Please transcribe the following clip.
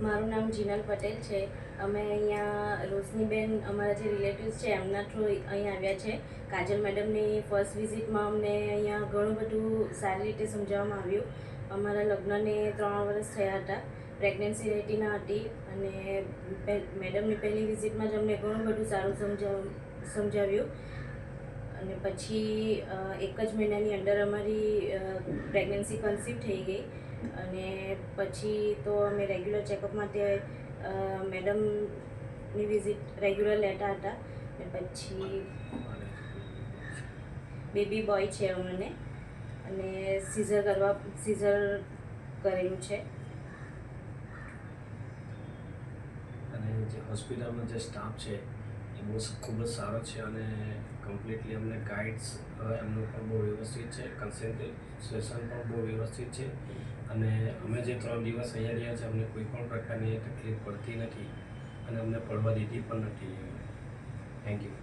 મારું નામ જીનલ પટેલ છે. અમે અહીંયા રોશનીબેન અમારા જે રિલેટિવ્સ છે એમના થ્રુ અહીંયા આવ્યા છે. કાજલ મેડમની ફર્સ્ટ વિઝિટમાં અમને અહીંયા ઘણું બધું સારી રીતે સમજાવવામાં આવ્યું. અમારા લગ્નને 3 વર્ષ થયા હતા. પ્રેગ્નન્સી રેટીના હતી અને મેડમની પહેલી વિઝિટમાં જ અમને ઘણું બધું સારું સમજાવ્યું અને પછી 1 જ મહિનાની અંદર અમારી પ્રેગ્નન્સી કન્સીવ થઈ ગઈ અને પછી તો અમે રેગ્યુલર ચેકઅપ માટે મેડમની વિઝિટ રેગ્યુલર લેતા હતા અને પછી બેબી બોય છે અમને અને સીઝર કરેલું છે. અને જે હોસ્પિટલનો જે સ્ટાફ છે એ ખૂબ જ સારો છે અને કમ્પ્લીટલી અમને ગાઈડ્સ એમનું પણ બહુ વ્યવસ્થિત છે. કન્સન્ટ્રેશન પણ બહુ વ્યવસ્થિત છે અને અમે જે 3 દિવસ અહીંયા રહ્યા છે અમને કોઈ પણ પ્રકારની તકલીફ પડતી નથી અને અમને પડવા દીધી પણ નથી. Thank you.